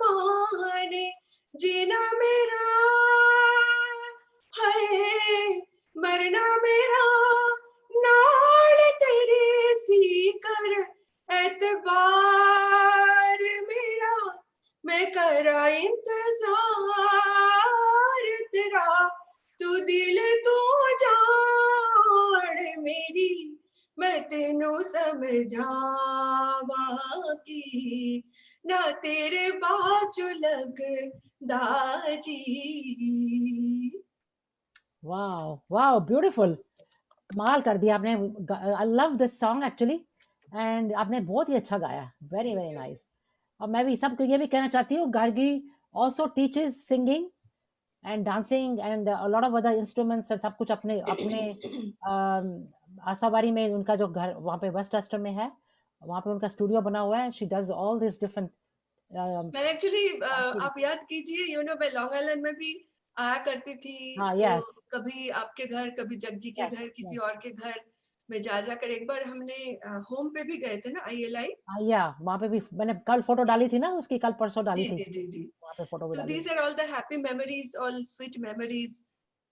माने। जीना मेरा है मरना मेरा, नाल तेरे सी कर एतबार मेरा। मैं करा इंतजार तेरा, तू दिल तो जान मेरी, मैं तेनू समझावा की ना तेरे बाजू लगदा जी। वाओ! वाओ! ब्यूटीफुल। कमाल कर दिया आपने। I love this song actually. And आपने बहुत ही अच्छा गाया। Very, thank very you. Nice. और मैं भी सबको ये भी कहना चाहती हूँ, Gargi also teaches singing and dancing and a lot of other instruments and सब कुछ अपने अपने आशाबारी में उनका जो घर वहाँ पे वेस्ट एस्टर में है, वहाँ पे उनका स्टूडियो बना हुआ है. She does all these different मैं एक्चुअली आप याद कीजिए मैं लॉन्ग आइलैंड में भी आया करती थी. हाँ, तो yes, कभी आपके घर, कभी जगजी के yes, घर, किसी yes. और के घर में जा जाकर एक बार हमने होम पे भी गए थे ना, ILI. Yeah, वहाँ पे भी मैंने कल फोटो डाली थी ना उसकी, कल परसों डाली जी थी, जी जी जी. वहाँ पे फोटो भी तो डाली दीज थी. Are all the happy memories, all sweet memories.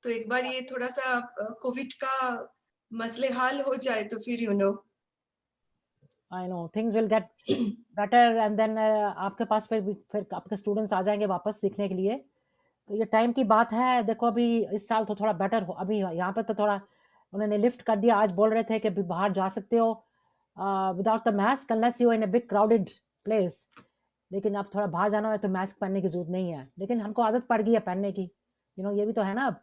तो एक बार ये थोड़ा सा कोविड का मसले हाल हो जाए तो फिर I know things will get better and then आपके पास फिर आपके स्टूडेंट्स आ जाएंगे वापस सीखने के लिए. तो ये टाइम की बात है. देखो अभी इस साल तो थोड़ा बेटर हो, अभी यहाँ पे तो थोड़ा उन्होंने लिफ्ट कर दिया. आज बोल रहे थे कि अभी बाहर जा सकते हो without the mask unless you in a big crowded place. लेकिन अब थोड़ा बाहर जाना है तो मास्क पहनने की जरूरत नहीं है. लेकिन हमको आदत पड़ गई है पहनने की. ये भी तो है ना. अब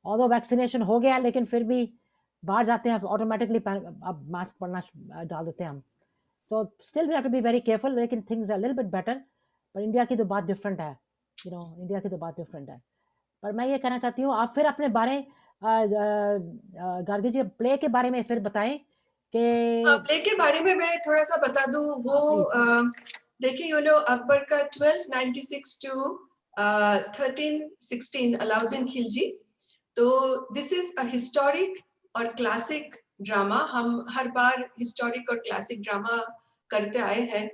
ऑल्दो वैक्सीनेशन हो गया लेकिन फिर भी बाहर जाते हैं ऑटोमेटिकली अब मास्क पहनना डाल देते हैं हम. So still we have to be very careful. लेकिन things are a little bit better. पर इंडिया की तो बात डिफरेंट है. इंडिया की तो बात डिफरेंट है. पर मैं ये कहना चाहती हूँ, आप फिर अपने बारे गार्गी जी प्ले के बारे में फिर बताएं कि प्ले के बारे में मैं थोड़ा सा बता दूं. वो देखिए अकबर का 1296 to 1316 अलाउद्दीन खिलजी. तो दिस इज अ हिस्टोरिक और क्लासिक ड्रामा. हम हर बार हिस्टोरिक और क्लासिक ड्रामा करते आए हैं.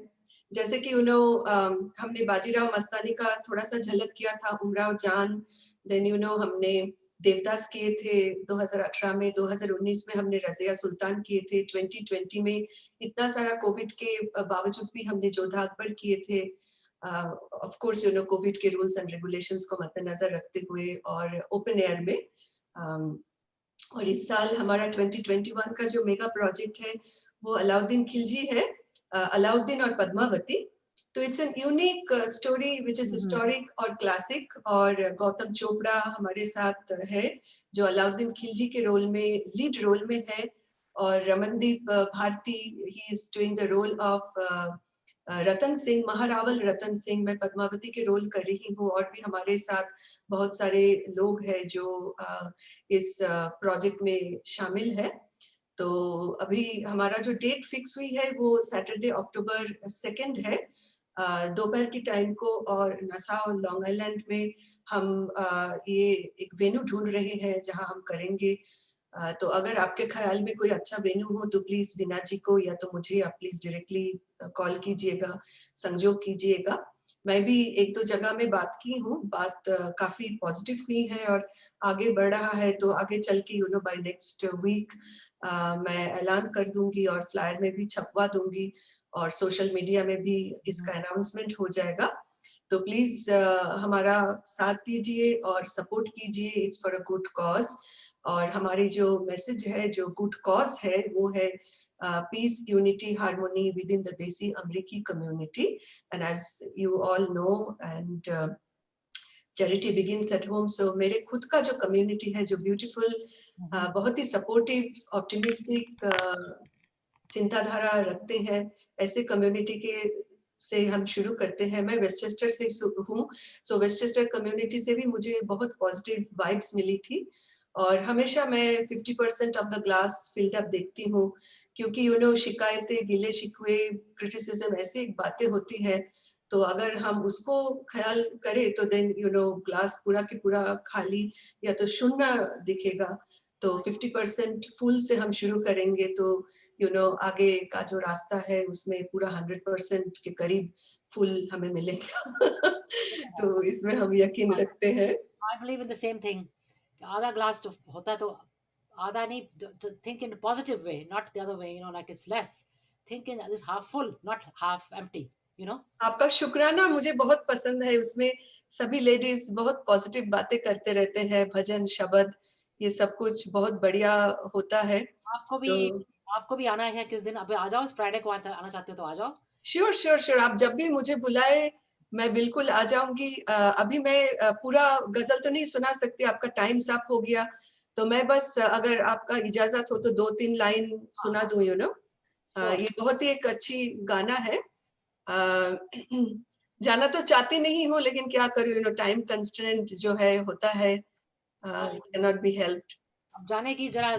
जैसे कि हमने बाजीराव मस्तानी का थोड़ा सा झलक किया था, उमराव जान. देन हमने देवदास किए थे 2018 में. 2019 में हमने रजिया सुल्तान किए थे. 2020 में इतना सारा कोविड के बावजूद भी हमने जोधा अकबर किए थे. ऑफ कोर्स कोविड के रूल्स एंड रेगुलेशंस को मद्देनजर रखते हुए और ओपन एयर में. और इस साल हमारा 2021 का जो मेगा प्रोजेक्ट है वो अलाउद्दीन खिलजी है, अलाउद्दीन और पद्मावती. तो it's an unique story which is historic और क्लासिक. और गौतम चोपड़ा हमारे साथ है जो अलाउद्दीन खिलजी के रोल में लीड रोल में है. और Ramandeep Bharti, he is doing the role of Ratan Singh, Maharawal Ratan Singh. मैं पद्मावती के रोल कर रही हूँ. और भी हमारे साथ बहुत सारे लोग हैं जो इस प्रोजेक्ट में शामिल है. तो अभी हमारा जो डेट फिक्स हुई है वो सैटरडे अक्टूबर 2 है, दोपहर की टाइम को. और नसाउ लॉन्ग आइलैंड में हम ये एक वेन्यू ढूंढ रहे हैं जहां हम करेंगे. तो अगर आपके ख्याल में कोई अच्छा वेन्यू हो तो प्लीज वीना जी को या तो मुझे आप प्लीज डायरेक्टली कॉल कीजिएगा, संजोग कीजिएगा. मैं भी एक दो जगह में बात की हूँ. बात काफी पॉजिटिव हुई है और आगे बढ़ रहा है. तो आगे चल के बाय नेक्स्ट वीक मैं ऐलान कर दूंगी और फ्लायर में भी छपवा दूंगी और सोशल मीडिया में भी इसका अनाउंसमेंट हो जाएगा. तो प्लीज हमारा साथ दीजिए और सपोर्ट कीजिए. It's for a good cause. और हमारी जो मैसेज है, जो गुड कॉज है, वो है peace, unity, harmony with in the desi अमेरिकी community. And as you all know and charity begins at home. So मेरे खुद का जो कम्युनिटी है, जो ब्यूटीफुल, बहुत ही सपोर्टिव, ऑप्टिमिस्टिक चिंताधारा रखते हैं, ऐसे कम्युनिटी के से हम शुरू करते हैं. मैं वेस्टचेस्टर से हूँ. सो वेस्टचेस्टर कम्युनिटी से भी मुझे बहुत पॉजिटिव वाइब्स मिली थी. और हमेशा मैं 50% of the glass filled up देखती हूँ. क्योंकि शिकायतें, गिले शिकवे, क्रिटिसिज्म, ऐसी बातें होती हैं. तो अगर हम उसको ख्याल करें तो देन ग्लास पूरा की पूरा खाली या तो शून्य दिखेगा. तो 50% फुल से हम शुरू करेंगे तो आगे का जो रास्ता है उसमें पूरा 100% के करीब फुल हमें मिलेगा. तो इसमें हम यकीन रखते हैं. I believe in the same thing. आधा ग्लास तो होता तो आधा नहीं. Think in a positive way, not the other way. Like it's less. Think in this half full, not half empty. आपका शुक्राना मुझे बहुत पसंद है. उसमें सभी लेडीज बहुत पॉजिटिव बातें करते रहते हैं, भजन, शब्द, ये सब कुछ बहुत बढ़िया होता है. आपको भी आना है किस दिन? अभी आ जाओ, फ्राइडे को आना चाहते हो तो आ जाओ. Sure sure sure. आप जब भी मुझे बुलाए मैं बिल्कुल आ जाऊंगी. अभी मैं पूरा गजल तो नहीं सुना सकती, आपका टाइम अप हो गया. तो मैं बस अगर आपका इजाजत हो तो 2-3 लाइन सुना दूं. ये बहुत ही एक अच्छी गाना है. जाना तो चाहती नहीं हूँ, लेकिन क्या करूँ, यू नो टाइम कंस्ट्रेंट जो है होता है, it can not be helped. अब जाने की जरा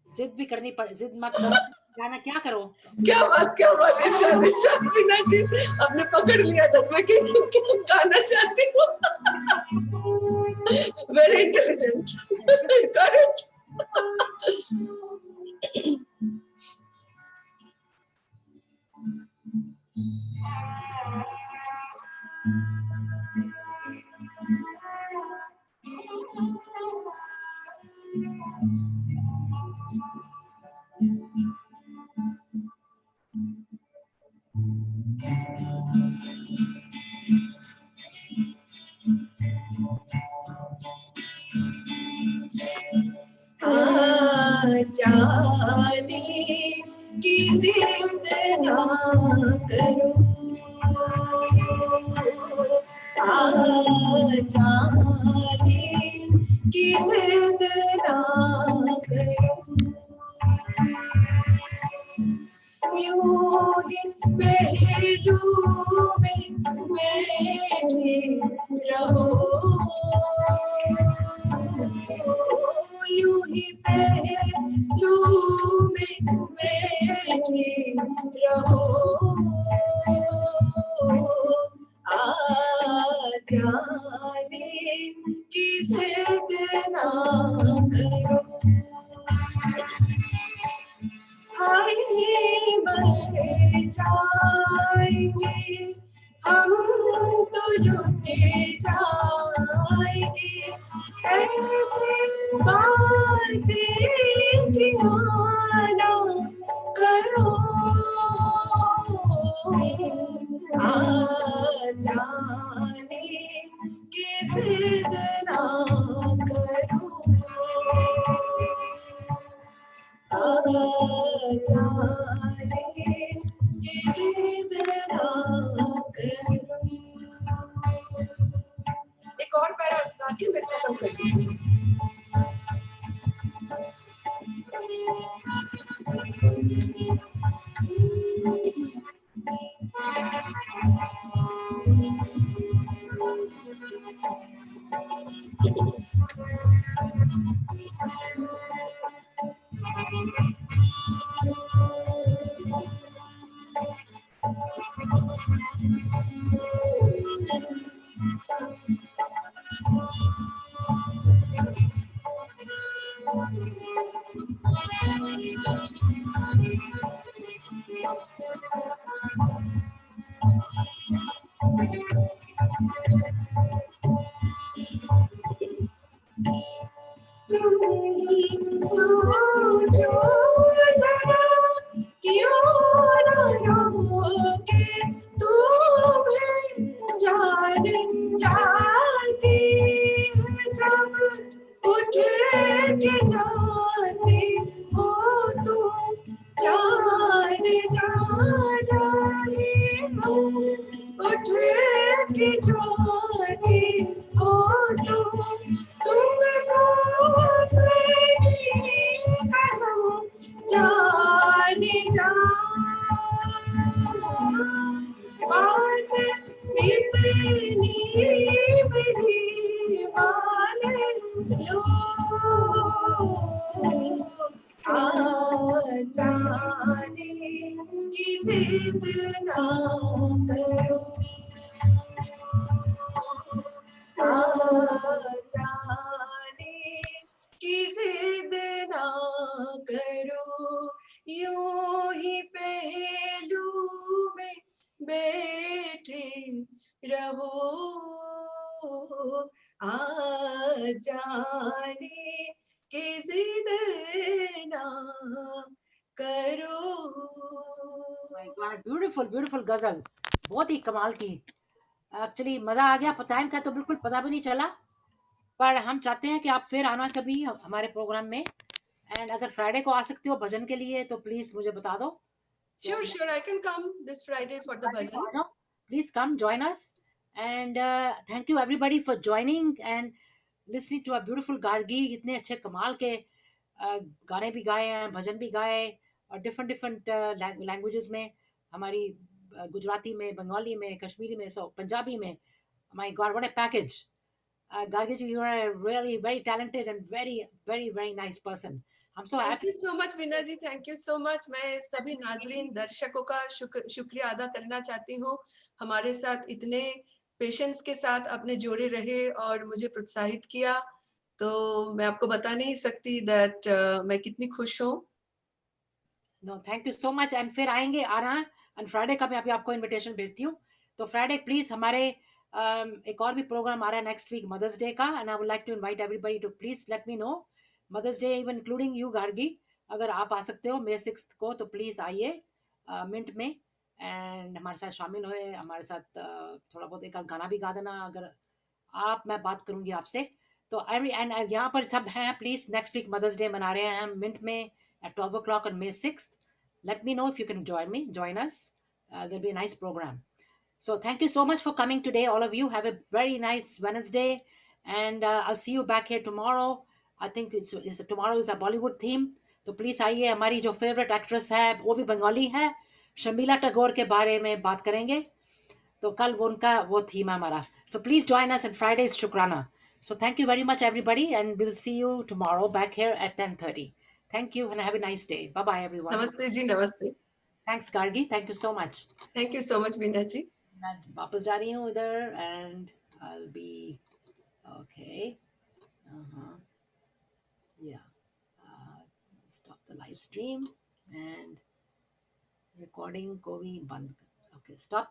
जिद भी करनी पड़, जिद मत करो, जाना क्या करो। क्या बात इरशाद, इरशाद वीना जी आपने पकड़ लिया था, मैं क्या गाना चाहती हूँ। Very intelligent, correct. जाने की जिद ना करो, जाने की जिद ना करो, यूं ही पहलू में बैठे रहो, यूं ही पहलू में बैठे रहो, जाने की जिद ना करो, हाय मर जाएंगे हम तो लुटे जाएंगे, ऐसे बातें किया ना करो, जाने की जिद ना करो, जाने की जिद ना करो। एक और पैरा गा के मैं खत्म कर दूंगी। सोचो जरा क्यों ना रोके तुम्हें जान जाती है जब उठ के जाती हो तुम, जान जा रही हो उठ के जाती हो तुमको मेरी कसम जाने जा, बात इतनी मेरी मान लो, जाने की जिद ना करो, जाने की जिद ना करो, यूं ही पहलू में बैठे रहो, जाने की जिद ना करो। ब्यूटीफुल ब्यूटीफुल गजल, बहुत ही कमाल की। एक्चुअली मजा आ गया, टाइम का तो बिल्कुल पता भी नहीं चला। पर हम चाहते हैं कि आप फिर आना कभी हमारे प्रोग्राम में, एंड अगर फ्राइडे को आ सकते हो भजन के लिए तो प्लीज मुझे बता दो। Sure, sure, I can come this Friday for the bhajan. Please come join us, and thank you everybody for joining and listening to a beautiful Gargi. इतने अच्छे कमाल के गाने भी गाए हैं, भजन भी गाए, और डिफरेंट डिफरेंट लैंग्वेजेस में हमारी गुजराती में, बंगाली में, कश्मीरी में, so पंजाबी में. My God, what a package! Gargi ji, you are a really very talented and very nice person. I'm so thank happy. You so much Veena ji, thank you so much. मैं सभी नाजरीन दर्शकों का शुक्रिया अदा करना चाहती हूँ. हमारे साथ इतने पेशेंस के साथ आपने जोड़े रहे और मुझे प्रोत्साहित किया. तो मैं आपको बता नहीं सकती दैट मैं कितनी खुश हूँ. No thank you so much. And फिर आएंगे आ रहा एंड फ्राइडे का मैं अभी आपको इनविटेशन भेजती हूँ. तो फ्राइडे प्लीज हमारे एक और भी प्रोग्राम आ रहा है नेक्स्ट वीक मदर्स डे का, and I would like to invite everybody to please let me know. Mother's day even including you Gargi, अगर आप आ सकते हो May 6 को तो प्लीज आइए मिंट में एंड हमारे साथ शामिल हुए. हमारे साथ थोड़ा बहुत एक आध गाना भी गा देना अगर आप, मैं बात करूंगी आपसे. तो एवरी एंड यहाँ पर सब हैं please. Next week mother's day मना रहे हैं हम मिंट में at 12 o'clock on May 6th. Let me know if you can join us. There'll be a nice program. So thank you so much for coming today, all of you. Have a very nice Wednesday, and I'll see you back here tomorrow. I think tomorrow is a Bollywood theme. तो please आइए. हमारी जो favourite actress है वो भी बंगाली है, शर्मिला टैगोर के बारे में बात करेंगे. तो कल वो उनका वो थीम है हमारा. So please join us on Fridays Shukrana. So thank you very much everybody, and we'll see you tomorrow back here at 10:30. Thank you and have a nice day. Bye bye everyone. नमस्ते जी, नमस्ते. Thanks Gargi. Thank you so much. Thank you so much Veena ji. मैं वापस जा रही हूँ इधर and I'll be okay. Yeah. Stop the live stream and recording को भी बंद. Okay, stop the